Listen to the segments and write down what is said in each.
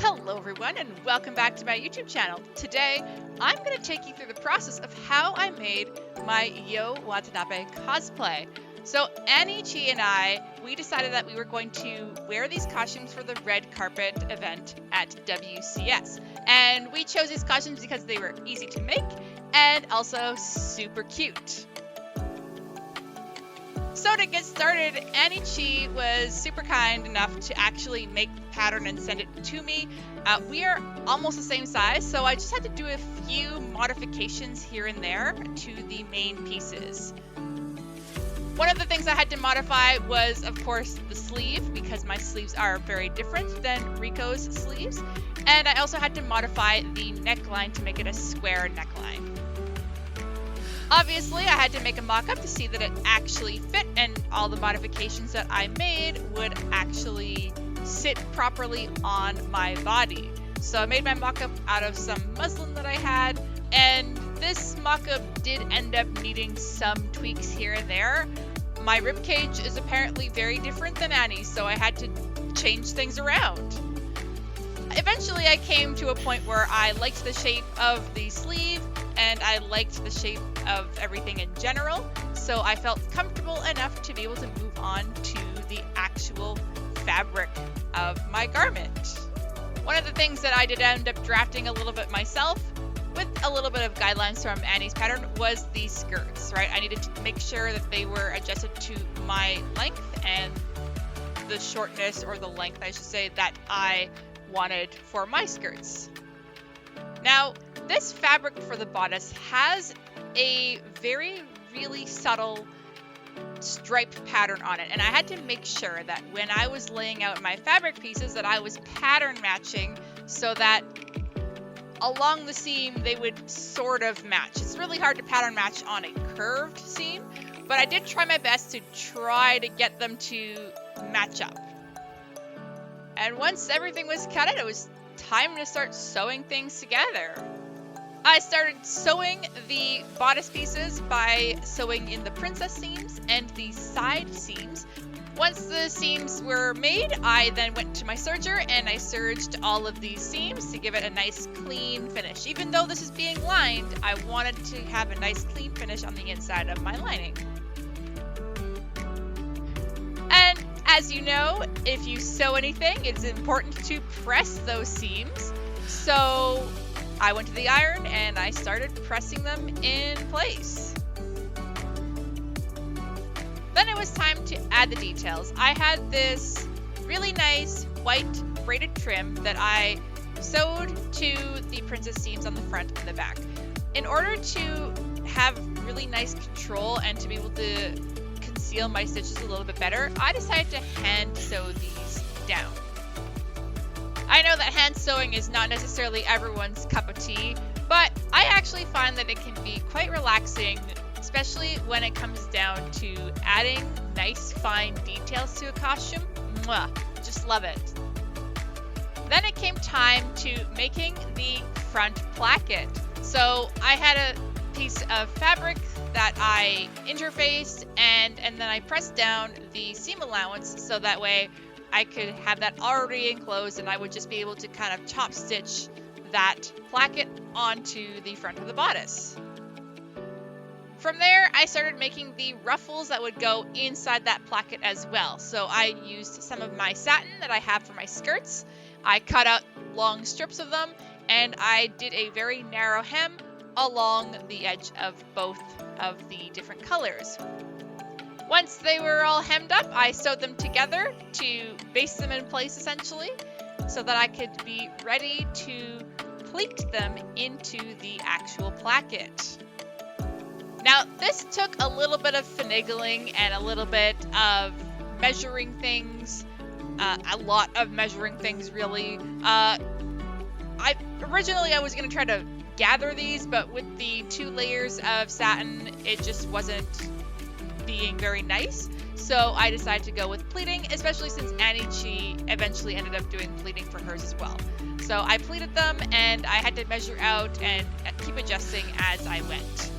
Hello everyone and welcome back to my YouTube channel. Today, I'm going to take you through the process of how I made my Yo Watanabe cosplay. So Annie, Chi, and I, we decided that we were going to wear these costumes for the red carpet event at WCS. And we chose these costumes because they were easy to make and also super cute. So to get started, Annie Chi was super kind enough to actually make the pattern and send it to me. We are almost the same size, so I just had to do a few modifications here and there to the main pieces. One of the things I had to modify was, of course, the sleeve, because my sleeves are very different than Riko's sleeves. And I also had to modify the neckline to make it a square neckline. Obviously, I had to make a mock-up to see that it actually fit and all the modifications that I made would actually sit properly on my body. So I made my mock-up out of some muslin that I had, and this mock-up did end up needing some tweaks here and there. My ribcage is apparently very different than Annie's, so I had to change things around. Eventually, I came to a point where I liked the shape of the sleeve, and I liked the shape of everything in general, so I felt comfortable enough to be able to move on to the actual fabric of my garment. One of the things that I did end up drafting a little bit myself, with a little bit of guidelines from Annie's pattern, was the skirts, right? I needed to make sure that they were adjusted to my length and the shortness, or the length, I should say, that I wanted for my skirts. Now, this fabric for the bodice has a really subtle striped pattern on it, and I had to make sure that when I was laying out my fabric pieces that I was pattern matching so that along the seam they would sort of match. It's really hard to pattern match on a curved seam, but I did try my best to try to get them to match up. And once everything was cut out, it was time to start sewing things together. I started sewing the bodice pieces by sewing in the princess seams and the side seams. Once the seams were made, I then went to my serger and I serged all of these seams to give it a nice clean finish. Even though this is being lined, I wanted to have a nice clean finish on the inside of my lining. And as you know, if you sew anything, it's important to press those seams. So I went to the iron and I started pressing them in place. Then it was time to add the details. I had this really nice white braided trim that I sewed to the princess seams on the front and the back. In order to have really nice control and to be able to conceal my stitches a little bit better, I decided to hand sew these down. I know that hand sewing is not necessarily everyone's cup of tea, but I actually find that it can be quite relaxing, especially when it comes down to adding nice fine details to a costume. Mwah, just love it. Then it came time to making the front placket. So I had a piece of fabric that I interfaced and then I pressed down the seam allowance so that way I could have that already enclosed and I would just be able to kind of top stitch that placket onto the front of the bodice. From there, I started making the ruffles that would go inside that placket as well. So I used some of my satin that I have for my skirts. I cut out long strips of them and I did a very narrow hem along the edge of both of the different colors. Once they were all hemmed up, I sewed them together to base them in place essentially, so that I could be ready to pleat them into the actual placket. Now, this took a little bit of finagling and a little bit of measuring things, a lot of measuring things really. Originally I was going to try to gather these, but with the 2 layers of satin, it just wasn't being very nice, so I decided to go with pleating, especially since Annie Chi eventually ended up doing pleating for hers as well. So I pleated them and I had to measure out and keep adjusting as I went.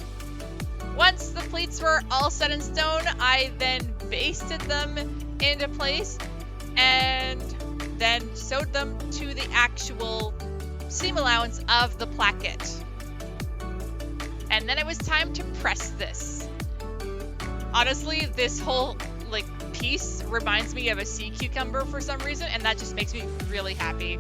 Once the pleats were all set in stone, I then basted them into place, and then sewed them to the actual seam allowance of the placket. And then it was time to press this. Honestly, this whole piece reminds me of a sea cucumber for some reason, and that just makes me really happy.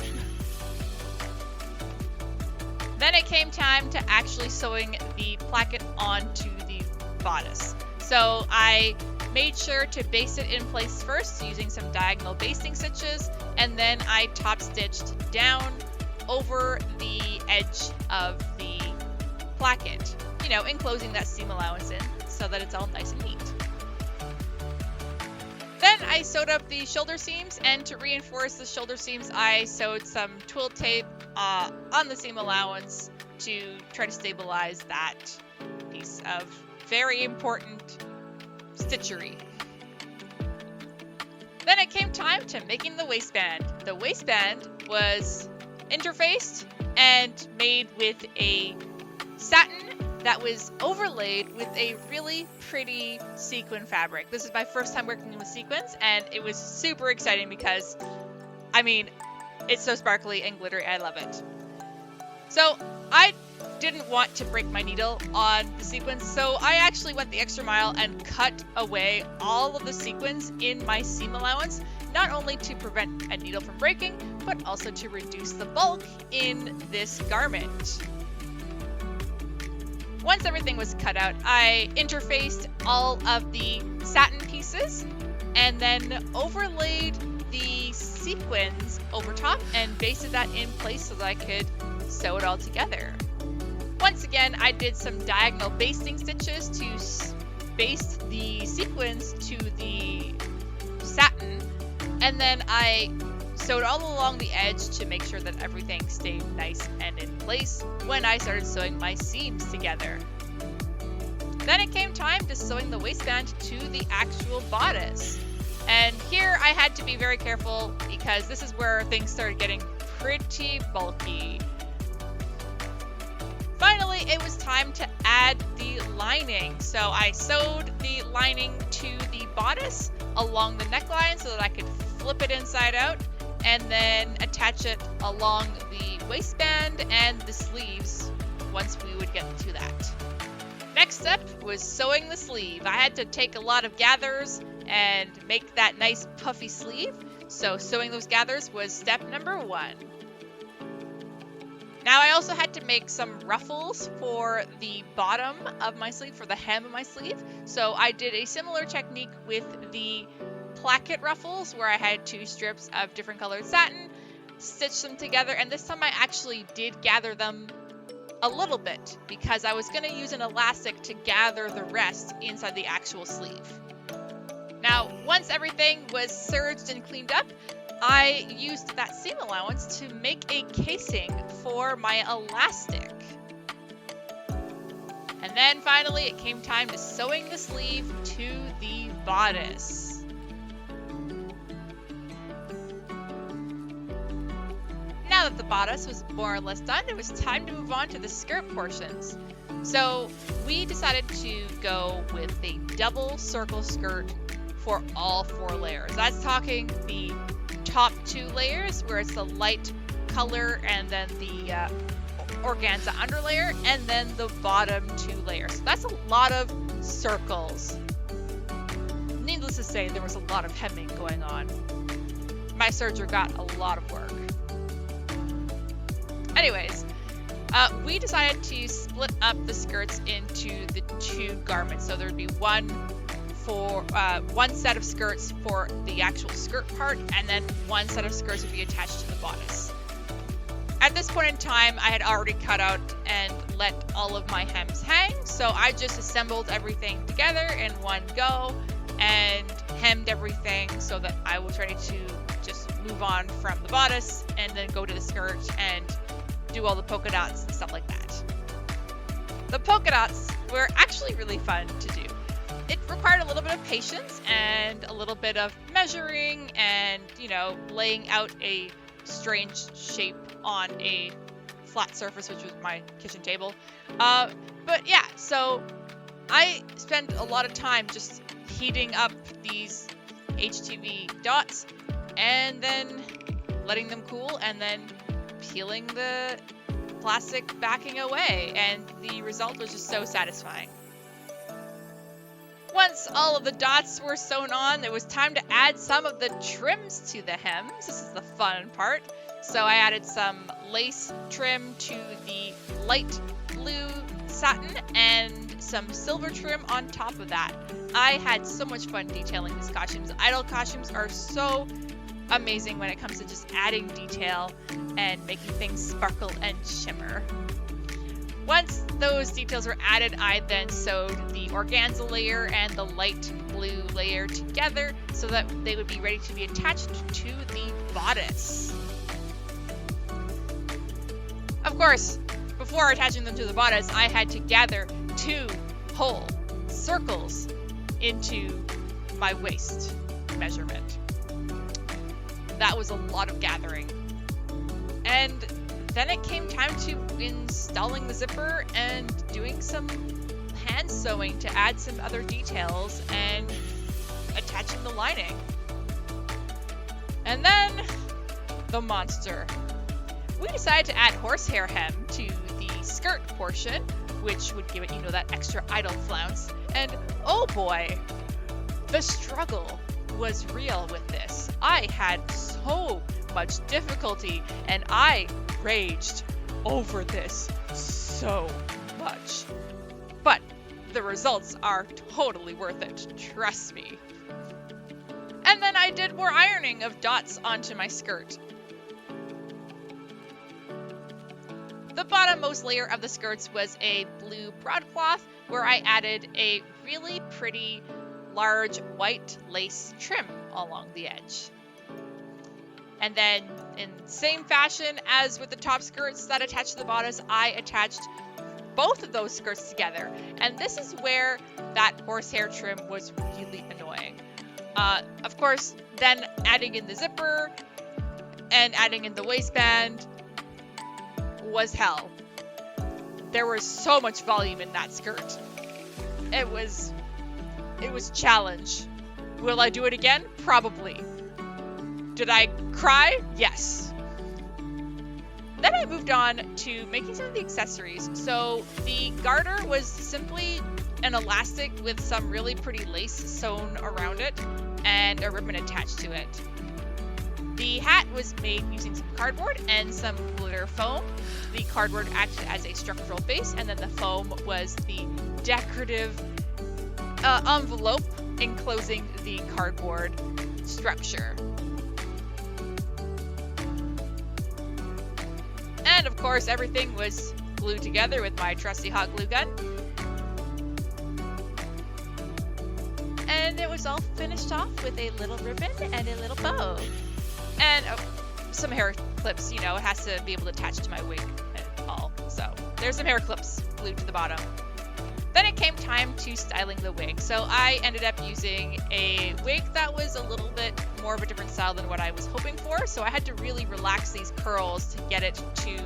Then it came time to actually sewing the placket onto the bodice. So I made sure to baste it in place first using some diagonal basting stitches, and then I top stitched down over the edge of the placket, enclosing that seam allowance in so that it's all nice and neat. Then I sewed up the shoulder seams, and to reinforce the shoulder seams, I sewed some twill tape on the seam allowance to try to stabilize that piece of very important stitchery. Then it came time to making the waistband. The waistband was interfaced and made with a satin that was overlaid with a really pretty sequin fabric. This is my first time working with sequins, and it was super exciting because, it's so sparkly and glittery. I love it. So I didn't want to break my needle on the sequins, so I actually went the extra mile and cut away all of the sequins in my seam allowance, not only to prevent a needle from breaking, but also to reduce the bulk in this garment. Once everything was cut out, I interfaced all of the satin pieces and then overlaid the sequins over top and basted that in place so that I could sew it all together. Once again, I did some diagonal basting stitches to baste the sequins to the satin, and then I sewed all along the edge to make sure that everything stayed nice and in place when I started sewing my seams together. Then it came time to sewing the waistband to the actual bodice. And here I had to be very careful because this is where things started getting pretty bulky. Finally, it was time to add the lining. So I sewed the lining to the bodice along the neckline so that I could flip it inside out, and then attach it along the waistband and the sleeves once we would get to that. Next step was sewing the sleeve. I had to take a lot of gathers and make that nice puffy sleeve, so sewing those gathers was step number 1. Now I also had to make some ruffles for the bottom of my sleeve, for the hem of my sleeve, so I did a similar technique with the placket ruffles where I had 2 strips of different colored satin, stitched them together, and this time I actually did gather them a little bit because I was going to use an elastic to gather the rest inside the actual sleeve. Now, once everything was serged and cleaned up, I used that seam allowance to make a casing for my elastic. And then finally it came time to sewing the sleeve to the bodice. Now that the bodice was more or less done, it was time to move on to the skirt portions. So we decided to go with a double circle skirt for all 4 layers. That's talking the top 2 layers where it's the light color and then the organza underlayer, and then the bottom 2 layers. So that's a lot of circles. Needless to say, there was a lot of hemming going on. My serger got a lot of work. Anyways, we decided to split up the skirts into the 2 garments. So there would be one set of skirts for the actual skirt part, and then one set of skirts would be attached to the bodice. At this point in time, I had already cut out and let all of my hems hang, so I just assembled everything together in one go and hemmed everything so that I was ready to just move on from the bodice and then go to the skirt and do all the polka dots and stuff like that. The polka dots were actually really fun to do. It required a little bit of patience and a little bit of measuring and, laying out a strange shape on a flat surface, which was my kitchen table. But yeah, so I spent a lot of time just heating up these HTV dots and then letting them cool, and then peeling the plastic backing away, and the result was just so satisfying. Once all of the dots were sewn on, it was time to add some of the trims to the hems. This is the fun part. So I added some lace trim to the light blue satin and some silver trim on top of that. I had so much fun detailing these costumes. Idol costumes are so amazing when it comes to just adding detail and making things sparkle and shimmer. Once those details were added, I then sewed the organza layer and the light blue layer together so that they would be ready to be attached to the bodice. Of course, before attaching them to the bodice, I had to gather 2 whole circles into my waist measurement. That was a lot of gathering. And then it came time to installing the zipper and doing some hand sewing to add some other details and attaching the lining. And then the monster. We decided to add horsehair hem to the skirt portion, which would give it, that extra idol flounce. And oh boy, the struggle was real with this. I had so much difficulty, and I raged over this so much. But the results are totally worth it, trust me. And then I did more ironing of dots onto my skirt. The bottommost layer of the skirts was a blue broadcloth where I added a really pretty large white lace trim along the edge. And then in the same fashion as with the top skirts that attached to the bodice, I attached both of those skirts together. And this is where that horsehair trim was really annoying. Of course, then adding in the zipper and adding in the waistband was hell. There was so much volume in that skirt. It was challenge. Will I do it again? Probably. Did I cry? Yes. Then I moved on to making some of the accessories. So the garter was simply an elastic with some really pretty lace sewn around it and a ribbon attached to it. The hat was made using some cardboard and some glitter foam. The cardboard acted as a structural base, and then the foam was the decorative envelope enclosing the cardboard structure. And of course, everything was glued together with my trusty hot glue gun. And it was all finished off with a little ribbon and a little bow. And some hair clips, it has to be able to attach to my wig and all. So there's some hair clips glued to the bottom. Then it came time to styling the wig. So I ended up using a wig that was a little bit more of a different style than what I was hoping for. So I had to really relax these curls to get it to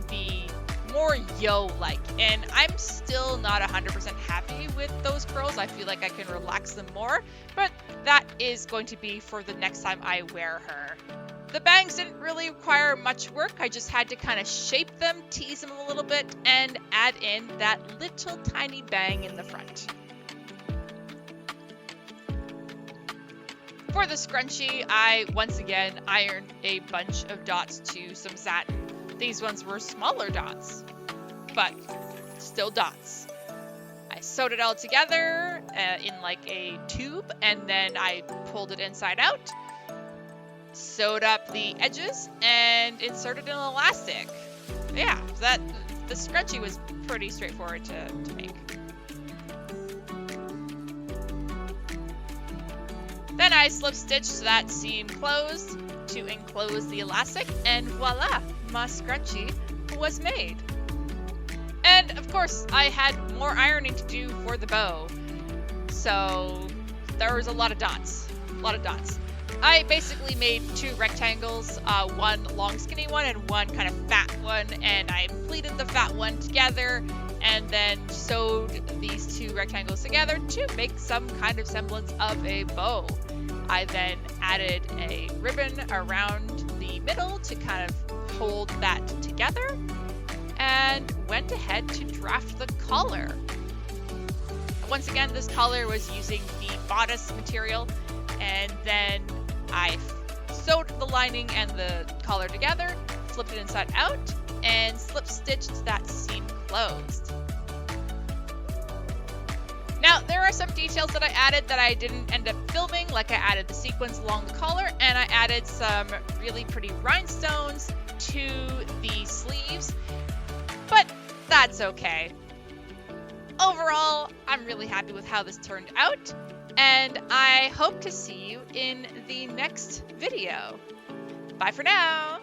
be more yo-like. And I'm still not 100% happy with those curls. I feel like I can relax them more, but that is going to be for the next time I wear her. The bangs didn't really require much work. I just had to kind of shape them, tease them a little bit, and add in that little tiny bang in the front. For the scrunchie, I once again ironed a bunch of dots to some satin. These ones were smaller dots, but still dots. I sewed it all together in like a tube, and then I pulled it inside out, sewed up the edges, and inserted an elastic. Yeah, the scrunchie was pretty straightforward to make. Then I slip stitched that seam closed to enclose the elastic, and voila, my scrunchie was made. And of course, I had more ironing to do for the bow, so there was a lot of dots. I basically made 2 rectangles, one long skinny one and one kind of fat one, and I pleated the fat one together and then sewed these two rectangles together to make some kind of semblance of a bow. I then added a ribbon around the middle to kind of hold that together, and went ahead to draft the collar. Once again, this collar was using the bodice material, and then I sewed the lining and the collar together, flipped it inside out, and slip stitched that seam closed. Now, there are some details that I added that I didn't end up filming, like I added the sequins along the collar, and I added some really pretty rhinestones to the sleeves, but that's okay. Overall, I'm really happy with how this turned out, and I hope to see you in the next video. Bye for now!